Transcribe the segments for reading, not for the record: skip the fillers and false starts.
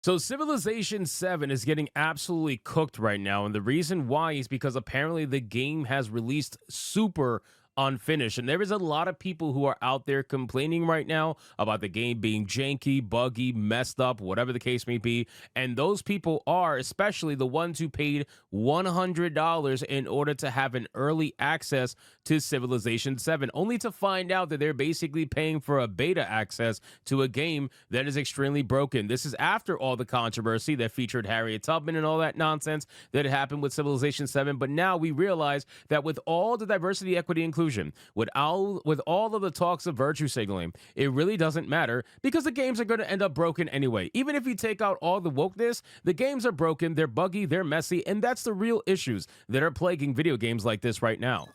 So Civilization 7 is getting absolutely cooked right now, and the reason why is because apparently the game has released super unfinished, and there is a lot of people who are out there complaining right now about the game being janky, buggy, messed up, whatever the case may be. And those people are especially the ones who paid $100 in order to have an early access to Civilization 7, only to find out that they're basically paying for a beta access to a game that is extremely broken. This is after all the controversy that featured Harriet Tubman and all that nonsense that happened with Civilization 7. But now we realize that with all the diversity, equity, inclusion, with all of the talks of virtue signaling, it really doesn't matter because the games are going to end up broken anyway. Even if you take out all the wokeness, the games are broken, they're buggy, they're messy, and that's the real issues that are plaguing video games like this right now.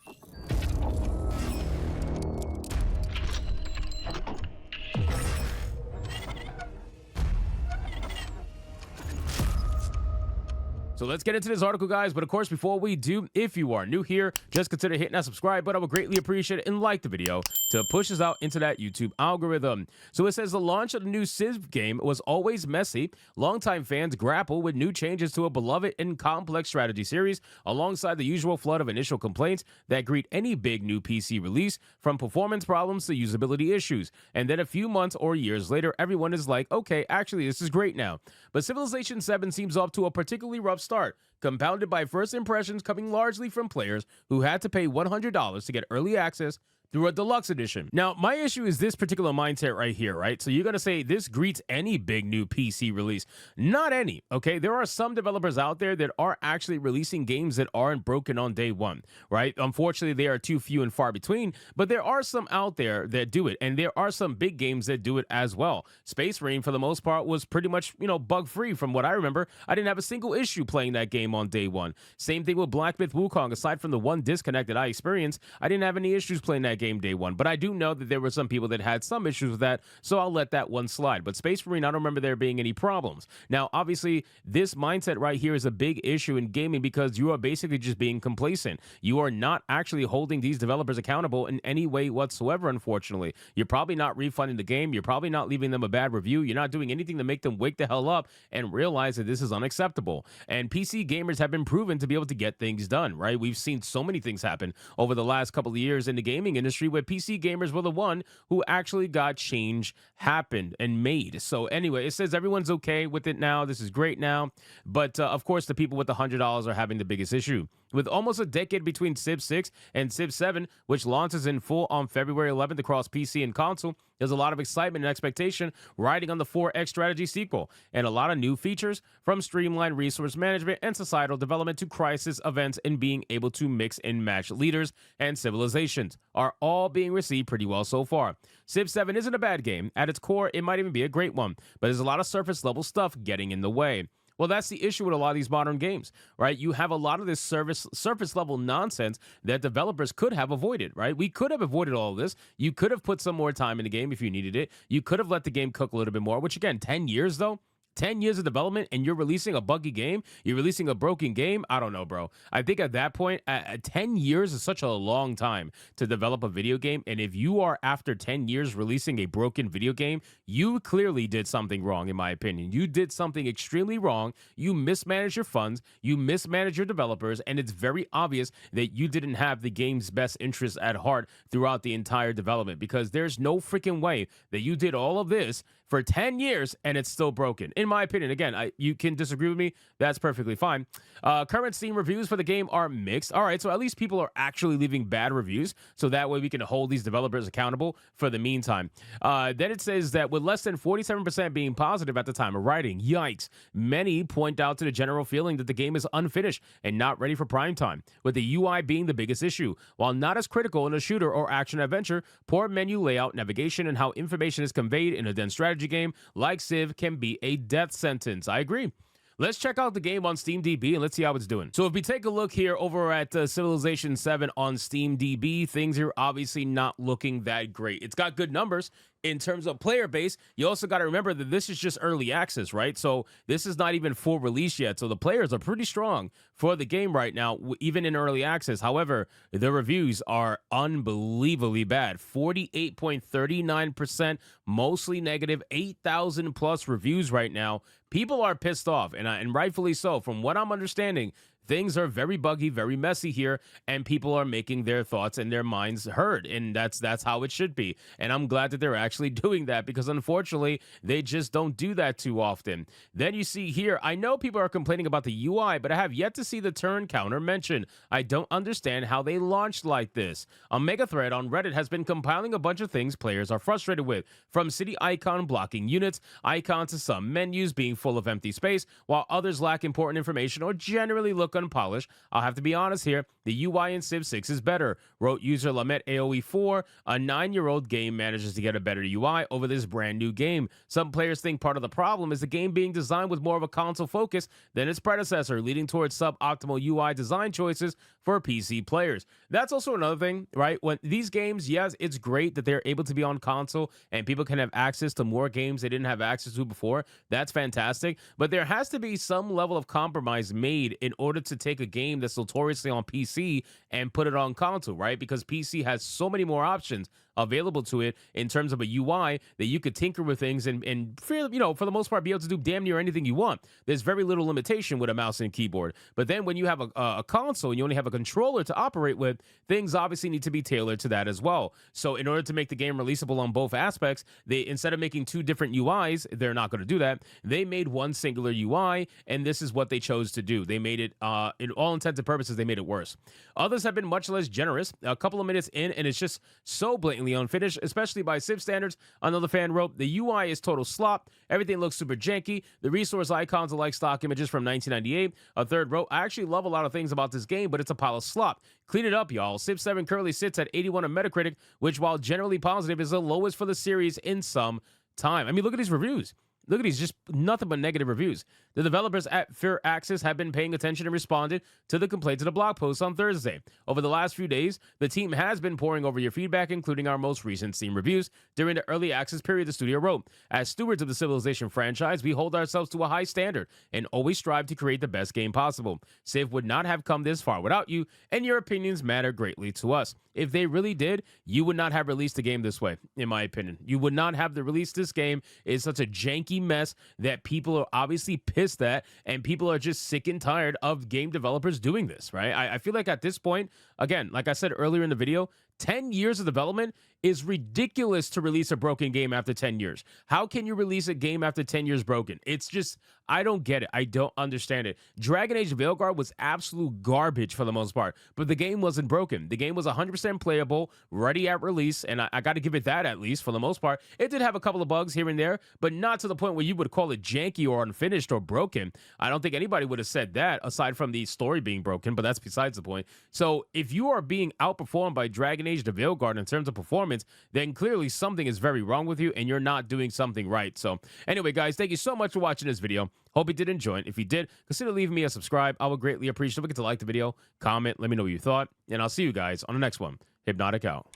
So let's get into this article, guys. But of course, before we do, if you are new here, just consider hitting that subscribe button. I would greatly appreciate it, and like the video to push us out into that YouTube algorithm. So it says the launch of the new Civ game was always messy. Longtime fans grapple with new changes to a beloved and complex strategy series, alongside the usual flood of initial complaints that greet any big new PC release, from performance problems to usability issues. And then a few months or years later, everyone is like, okay, actually, this is great now. But Civilization 7 seems off to a particularly rough start, compounded by first impressions coming largely from players who had to pay $100 to get early access through a deluxe edition. Now, my issue is this particular mindset right here, right? So you're going to say this greets any big new PC release. Not any, okay? There are some developers out there that are actually releasing games that aren't broken on day one, right? Unfortunately, they are too few and far between, but there are some out there that do it, and there are some big games that do it as well. Space Marine, for the most part, was pretty much, bug-free from what I remember. I didn't have a single issue playing that game on day one. Same thing with Black Myth Wukong. Aside from the one disconnect that I experienced, I didn't have any issues playing that game day one, but I do know that there were some people that had some issues with that, so I'll let that one slide. But Space Marine, I don't remember there being any problems. Now, obviously, this mindset right here is a big issue in gaming because you are basically just being complacent. You are not actually holding these developers accountable in any way whatsoever, unfortunately. You're probably not refunding the game. You're probably not leaving them a bad review. You're not doing anything to make them wake the hell up and realize that this is unacceptable. And PC gamers have been proven to be able to get things done, right? We've seen so many things happen over the last couple of years in the gaming industry where PC gamers were the one who actually got change happened and made. So anyway, it says everyone's okay with it now. This is great now. But of course, the people with the $100 are having the biggest issue. With almost a decade between Civ 6 and Civ 7, which launches in full on February 11th across PC and console, there's a lot of excitement and expectation riding on the 4X strategy sequel, and a lot of new features, from streamlined resource management and societal development to crisis events and being able to mix and match leaders and civilizations, are all being received pretty well so far. Civ 7 isn't a bad game. At its core, it might even be a great one, but there's a lot of surface level stuff getting in the way. Well, that's the issue with a lot of these modern games, right? You have a lot of this surface level nonsense that developers could have avoided, right? We could have avoided all of this. You could have put some more time in the game if you needed it. You could have let the game cook a little bit more, which again, 10 years though, 10 years of development, and you're releasing a buggy game, you're releasing a broken game. I don't know, bro. I think at that point, 10 years is such a long time to develop a video game. And if you are, after 10 years, releasing a broken video game, you clearly did something wrong, in my opinion. You did something extremely wrong. You mismanaged your funds, you mismanaged your developers, and it's very obvious that you didn't have the game's best interests at heart throughout the entire development, because there's no freaking way that you did all of this for 10 years and it's still broken. In my opinion, again, you can disagree with me. That's perfectly fine. Current Steam reviews for the game are mixed. All right, so at least people are actually leaving bad reviews, so that way we can hold these developers accountable for the meantime. Then it says that with less than 47% being positive at the time of writing, yikes, many point out to the general feeling that the game is unfinished and not ready for prime time, with the UI being the biggest issue. While not as critical in a shooter or action adventure, poor menu layout, navigation, and how information is conveyed in a dense strategy game like Civ can be a death sentence. I agree. Let's check out the game on SteamDB and let's see how it's doing. So if we take a look here over at Civilization 7 on SteamDB, things are obviously not looking that great. It's got good numbers. in terms of player base, you also got to remember that this is just early access, right? So this is not even full release yet. So the players are pretty strong for the game right now, even in early access. However, the reviews are unbelievably bad. 48.39%, mostly negative, 8,000 plus reviews right now. People are pissed off, and rightfully so. From what I'm understanding, things are very buggy, very messy here, and people are making their thoughts and their minds heard, and that's how it should be. And I'm glad that they're actually doing that, because unfortunately, they just don't do that too often. Then you see here, I know people are complaining about the UI, but I have yet to see the turn counter mentioned. I don't understand how they launched like this. A mega thread on Reddit has been compiling a bunch of things players are frustrated with, from city icon blocking units, icons to some menus being full of empty space, while others lack important information or generally look unpolished. I'll have to be honest here, the UI in Civ 6 is better, wrote user Lamet AOE4. A 9-year-old game manages to get a better UI over this brand new game. Some players think part of the problem is the game being designed with more of a console focus than its predecessor, leading towards suboptimal UI design choices for PC players. That's also another thing, right? When these games, yes, it's great that they're able to be on console and people can have access to more games they didn't have access to before. That's fantastic. But there has to be some level of compromise made in order to take a game that's notoriously on PC and put it on console, right? Because PC has so many more options available to it in terms of a UI that you could tinker with things and for the most part, be able to do damn near anything you want. There's very little limitation with a mouse and keyboard. But then when you have a console and you only have a controller to operate with, things obviously need to be tailored to that as well. So in order to make the game releasable on both aspects, they, instead of making two different UIs, they're not going to do that. They made one singular UI, and this is what they chose to do. They made it, in all intents and purposes, they made it worse. Others have been much less generous. A couple of minutes in, and it's just so blatantly unfinished, especially by Civ standards. Another fan wrote, the UI is total slop. Everything looks super janky. The resource icons are like stock images from 1998. A third wrote, I actually love a lot of things about this game, but it's a pile of slop. Clean it up, y'all. Civ 7 currently sits at 81 on Metacritic, which, while generally positive, is the lowest for the series in some time. I mean, look at these reviews. Look at these, just nothing but negative reviews. The developers at Fair Access have been paying attention and responded to the complaints in a blog post on Thursday. Over the last few days, the team has been poring over your feedback, including our most recent Steam reviews. During the early access period, the studio wrote, as stewards of the Civilization franchise, we hold ourselves to a high standard and always strive to create the best game possible. Civ would not have come this far without you, and your opinions matter greatly to us. If they really did, you would not have released the game this way, in my opinion. You would not have released this game. It's such a janky mess that people are obviously pissed at, and people are just sick and tired of game developers doing this, right? I feel like at this point, again, like I said earlier in the video, 10 years of development is ridiculous to release a broken game after 10 years. How can you release a game after 10 years broken? It's just, I don't get it. I don't understand it. Dragon Age Veilguard was absolute garbage for the most part, but the game wasn't broken. The game was 100% playable, ready at release, and I got to give it that at least for the most part. It did have a couple of bugs here and there, but not to the point where you would call it janky or unfinished or broken. I don't think anybody would have said that aside from the story being broken, but that's besides the point. So if you are being outperformed by Dragon Age the Veilguard in terms of performance, then clearly something is very wrong with you and you're not doing something right. So anyway, guys, thank you so much for watching this video. Hope you did enjoy it. If you did, consider leaving me a subscribe. I would greatly appreciate it. Don't forget to like the video, comment, let me know what you thought, and I'll see you guys on the next one. Hypnotic out.